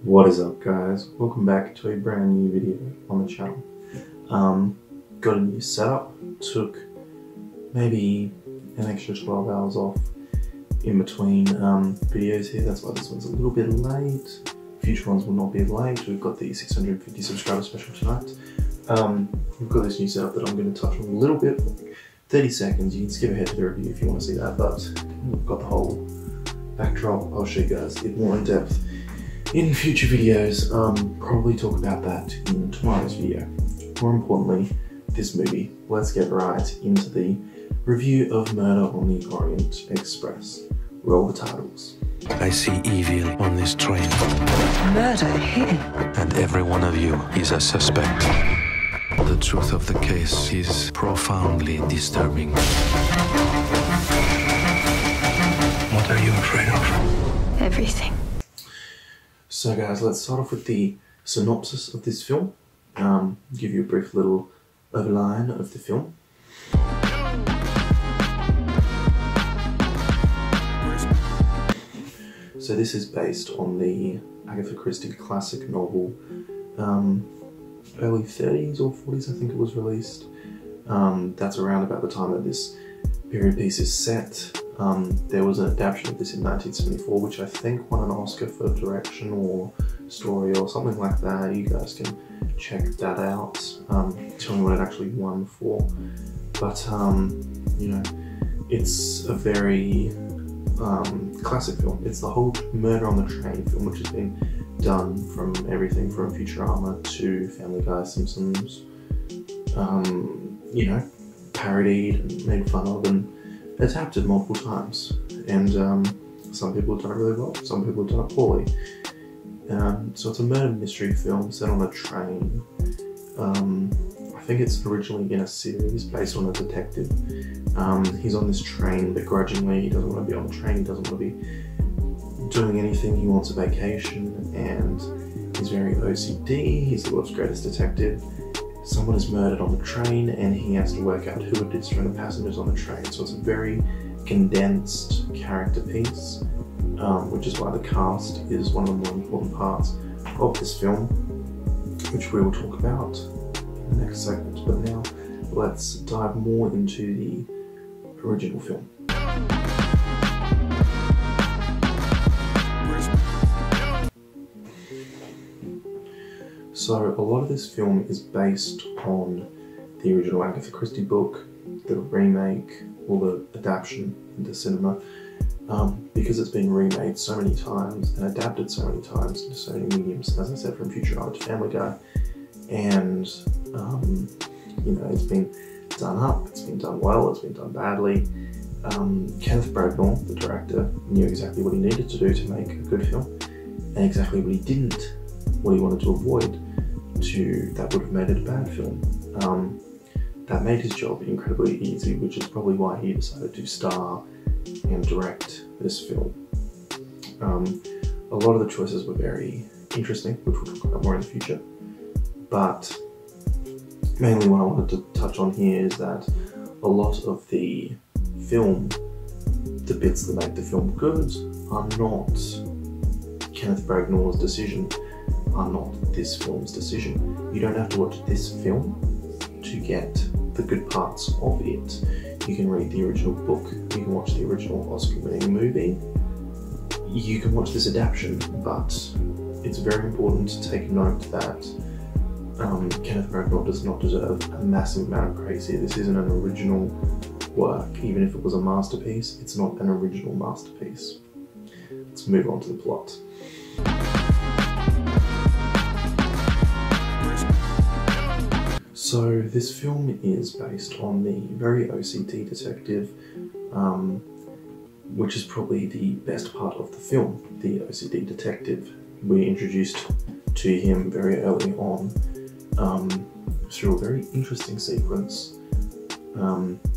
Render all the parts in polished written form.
What is up, guys? Welcome back to a brand new video on the channel. Got a new setup. Took maybe an extra 12 hours off in between videos here. That's why this one's a little bit late. Future ones will not be late. We've got the 650 subscriber special tonight. We've got this new setup that I'm going to touch on a little bit. 30 seconds. You can skip ahead to the review if you want to see that, but we've got the whole backdrop. I'll show you guys it more in depth in future videos. Probably talk about that in tomorrow's video. More importantly, this movie. Let's get right into the review of Murder on the Orient Express. Roll the titles. I see evil on this train. Murder here? And every one of you is a suspect. The truth of the case is profoundly disturbing. What are you afraid of? Everything. So guys, let's start off with the synopsis of this film. Give you a brief little overline of the film. So this is based on the Agatha Christie classic novel, early 30s or 40s I think it was released. That's around about the time that this period piece is set. There was an adaptation of this in 1974, which I think won an Oscar for direction or story or something like that. You guys can check that out. Tell me what it actually won for. But, you know, it's a very classic film. It's the whole Murder on the Train film, which has been done from everything from Futurama to Family Guy, Simpsons, you know, parodied and made fun of and adapted multiple times. And some people have done it really well, some people have done it poorly. So it's a murder mystery film set on a train. I think it's originally in a series based on a detective. He's on this train begrudgingly. He doesn't want to be on the train, he doesn't want to be doing anything. He wants a vacation and he's very OCD. He's the world's greatest detective. Someone is murdered on the train and he has to work out who it is from the passengers on the train. So it's a very condensed character piece, which is why the cast is one of the more important parts of this film, which we will talk about in the next segment. But now let's dive more into the original film. So a lot of this film is based on the original Agatha Christie book, the remake, or the adaptation into cinema, because it's been remade so many times and adapted so many times into so many mediums, as I said, from Futurama to Family Guy. And, you know, it's been done up, it's been done well, it's been done badly. Kenneth Branagh, the director, knew exactly what he needed to do to make a good film, and exactly what he didn't, what he wanted to avoid, that would have made it a bad film. That made his job incredibly easy, which is probably why he decided to star and direct this film. A lot of the choices were very interesting, which we'll talk about more in the future, but mainly what I wanted to touch on here is that a lot of the film, the bits that make the film good, are not Kenneth Branagh's decision, are not this film's decision. You don't have to watch this film to get the good parts of it. You can read the original book, you can watch the original Oscar-winning movie, you can watch this adaptation, but it's very important to take note that Kenneth Branagh does not deserve a massive amount of praise here. This isn't an original work. Even if it was a masterpiece, it's not an original masterpiece. Let's move on to the plot. So this film is based on the very OCD detective, which is probably the best part of the film, the OCD detective. We're introduced to him very early on through a very interesting sequence,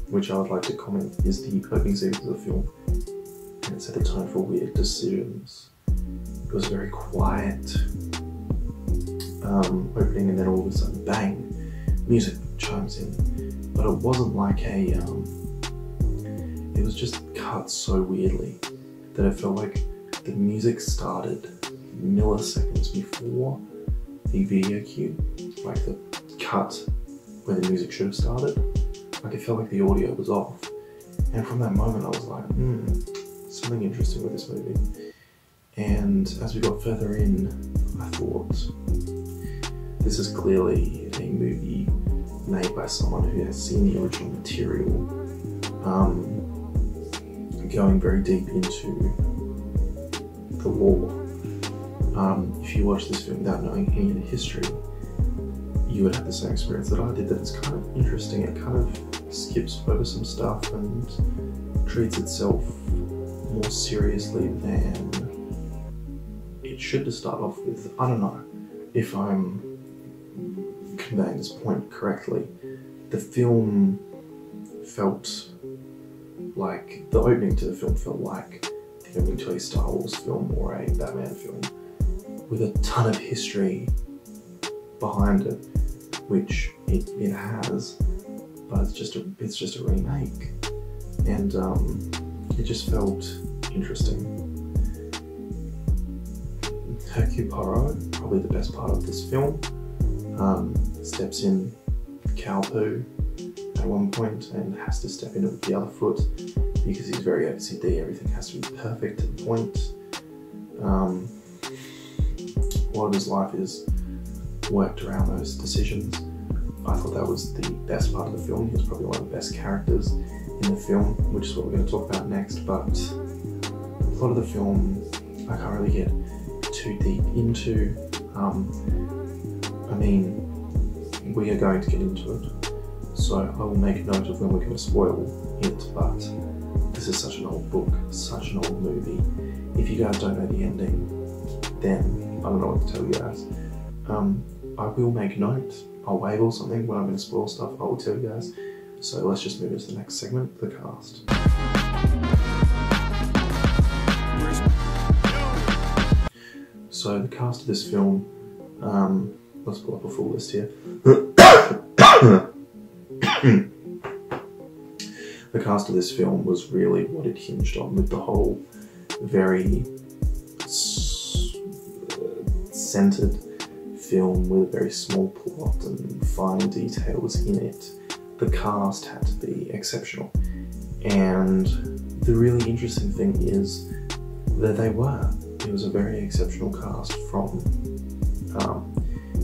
which I would like to comment is the opening sequence of the film, and it set the tone for weird decisions. It was very quiet opening, and then all of a sudden, bang! Music chimes in, but it wasn't like it was just cut so weirdly that it felt like the music started milliseconds before the video cue, like the cut where the music should have started. Like it felt like the audio was off. And from that moment I was like, something interesting with this movie. And as we got further in, I thought, this is clearly a movie made by someone who has seen the original material, going very deep into the lore. If you watch this film without knowing any of the history, you would have the same experience that I did, that it's kind of interesting. It kind of skips over some stuff and treats itself more seriously than it should to start off with. I don't know if I'm conveying this point correctly. The film felt like, the opening to the film felt like the opening to a Star Wars film or a Batman film, with a ton of history behind it, which it has, but it's just a remake, and it just felt interesting. Hercule Poirot, probably the best part of this film, steps in cow poo at one point and has to step in it with the other foot because he's very OCD. Everything has to be perfect to the point. A lot of his life is worked around those decisions. I thought that was the best part of the film. He was probably one of the best characters in the film, which is what we're going to talk about next. But a lot of the film I can't really get too deep into. I mean, we are going to get into it, so I will make note of when we're going to spoil it, but this is such an old book, such an old movie. If you guys don't know the ending, then I don't know what to tell you guys. I will make note, I'll wave or something when I'm going to spoil stuff, I will tell you guys. So let's just move into the next segment, the cast. So the cast of this film, let's pull up a full list here. The cast of this film was really what it hinged on, with the whole very centered film with a very small plot and fine details in it. The cast had to be exceptional, and the really interesting thing is that they were. It was a very exceptional cast, from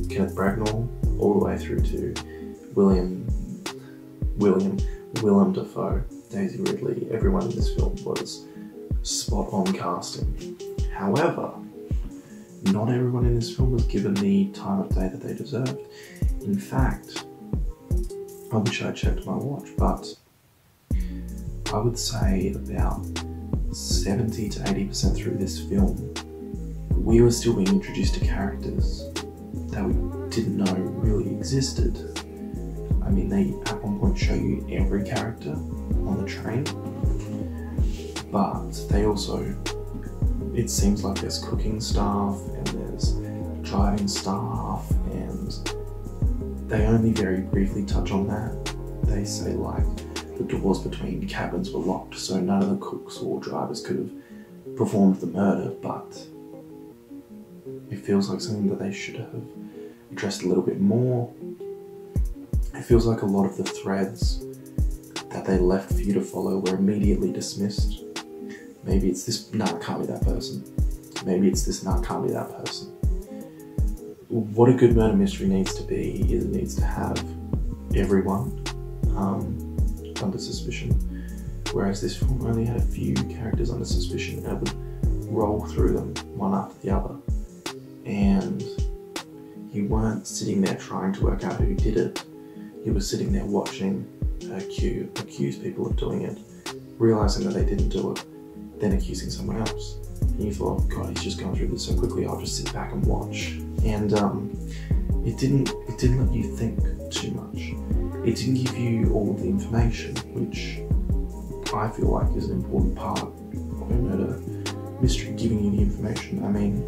Kenneth Branagh all the way through to Willem Dafoe, Daisy Ridley. Everyone in this film was spot on casting. However, not everyone in this film was given the time of day that they deserved. In fact, I wish I checked my watch, but I would say about 70 to 80% through this film, we were still being introduced to characters that we didn't know really existed. I mean, they at one point show you every character on the train, but they also, it seems like there's cooking staff and there's driving staff, and they only very briefly touch on that. They say like the doors between cabins were locked, so none of the cooks or drivers could have performed the murder, but it feels like something that they should have addressed a little bit more. It feels like a lot of the threads that they left for you to follow were immediately dismissed. Maybe it's this, nah, it can't be that person. Maybe it's this, nah, it can't be that person. What a good murder mystery needs to be is it needs to have everyone under suspicion, whereas this film only had a few characters under suspicion and it would roll through them one after the other, and you weren't sitting there trying to work out who did it. You were sitting there watching accuse people of doing it, realising that they didn't do it, then accusing someone else. And you thought, God, he's just going through this so quickly, I'll just sit back and watch. And it didn't let you think too much. It didn't give you all of the information, which I feel like is an important part of a murder mystery, giving you the information. I mean,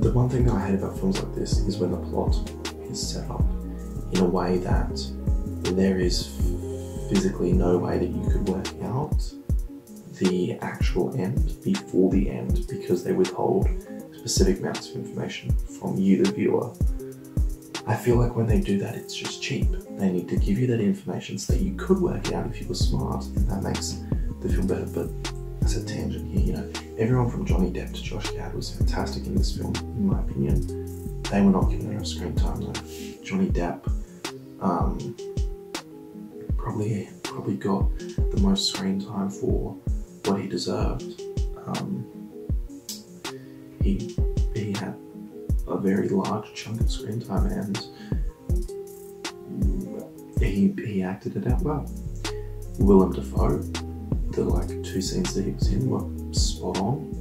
the one thing that I hate about films like this is when the plot is set up in a way that there is physically no way that you could work out the actual end before the end because they withhold specific amounts of information from you, the viewer. I feel like when they do that, it's just cheap. They need to give you that information so that you could work it out if you were smart, and that makes the film better. But that's a tangent here, you know. Everyone from Johnny Depp to Josh Gad was fantastic in this film, in my opinion. They were not given enough screen time though. Johnny Depp probably got the most screen time for what he deserved. He had a very large chunk of screen time, and he acted it out well. Willem Dafoe, the like 2 scenes that he was in were spot on.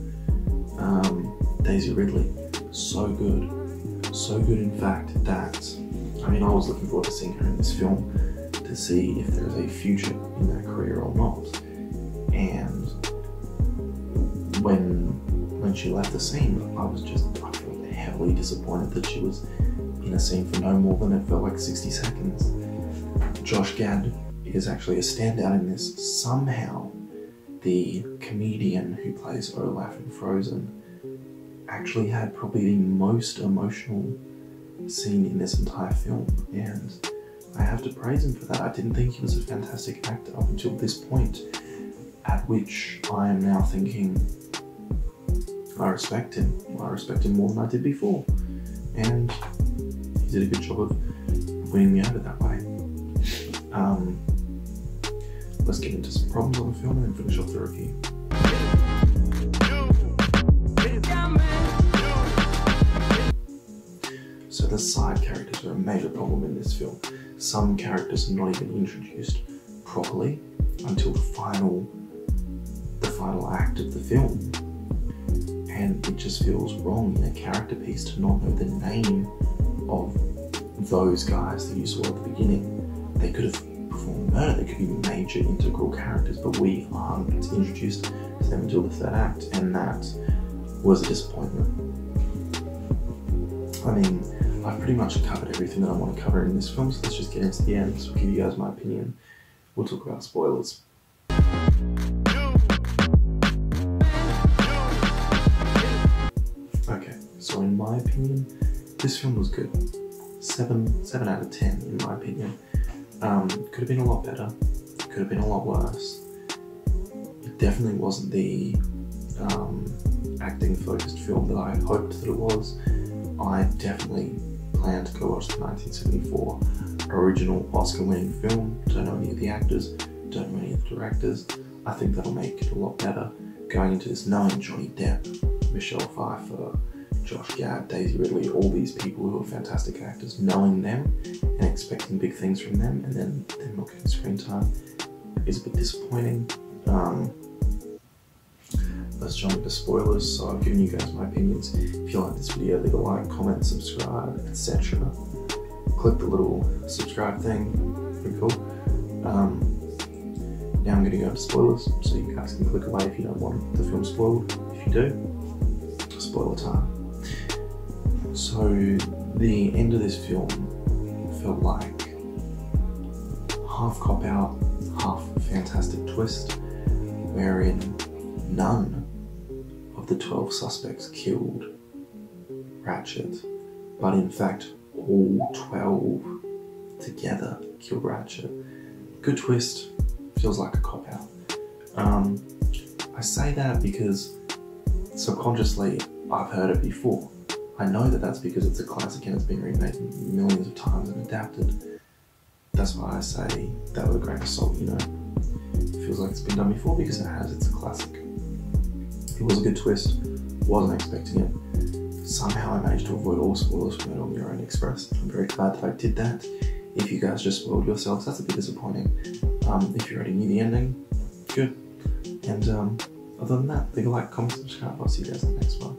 Daisy Ridley, so good in fact that, I mean, I was looking forward to seeing her in this film to see if there's a future in that career or not. And when she left the scene, I felt heavily disappointed that she was in a scene for no more than it felt like 60 seconds. Josh Gad is actually a standout in this. Somehow, the comedian who plays Olaf in Frozen actually had probably the most emotional scene in this entire film, and I have to praise him for that. I didn't think he was a fantastic actor up until this point, at which I am now thinking, I respect him. I respect him more than I did before, and he did a good job of winning me over that way. Let's get into some problems on the film and then finish off the review. So the side characters are a major problem in this film. Some characters are not even introduced properly until the final act of the film. And it just feels wrong in a character piece to not know the name of those guys that you saw at the beginning. They could have performed murder, they could be major integral characters, but we aren't introduced to them until the 3rd act, and that was a disappointment. I mean, I've pretty much covered everything that I want to cover in this film, so let's just get into the end. So I'll give you guys my opinion. We'll talk about spoilers. Okay, so in my opinion, this film was good. 7 out of 10 in my opinion. Could have been a lot better, could have been a lot worse. It definitely wasn't the acting focused film that I hoped that it was. I definitely plan to go watch the 1974 original Oscar winning film. Don't know any of the actors, don't know any of the directors. I think that'll make it a lot better going into this knowing Johnny Depp, Michelle Pfeiffer, Josh Gad, Daisy Ridley, all these people who are fantastic actors, knowing them and expecting big things from them, and then them not getting screen time is a bit disappointing. Let's jump into spoilers. So I've given you guys my opinions. If you like this video, leave a like, comment, subscribe, etc. Click the little subscribe thing, pretty cool. Now I'm going to go into spoilers, so you guys can click away if you don't want the film spoiled. If you do, spoiler time. So the end of this film felt like half cop-out, half fantastic twist, wherein none of the 12 suspects killed Ratchet, but in fact all 12 together killed Ratchet. Good twist, feels like a cop-out. I say that because subconsciously I've heard it before. I know that that's because it's a classic and it's been remade millions of times and adapted. That's why I say that with a grain of salt, you know. It feels like it's been done before because it has, it's a classic. It was a good twist, wasn't expecting it. Somehow I managed to avoid all spoilers from it on the Orient Express. I'm very glad that I did that. If you guys just spoiled yourselves, that's a bit disappointing. If you already knew the ending, good. And other than that, leave a like, comment, subscribe. I'll see you guys in the next one.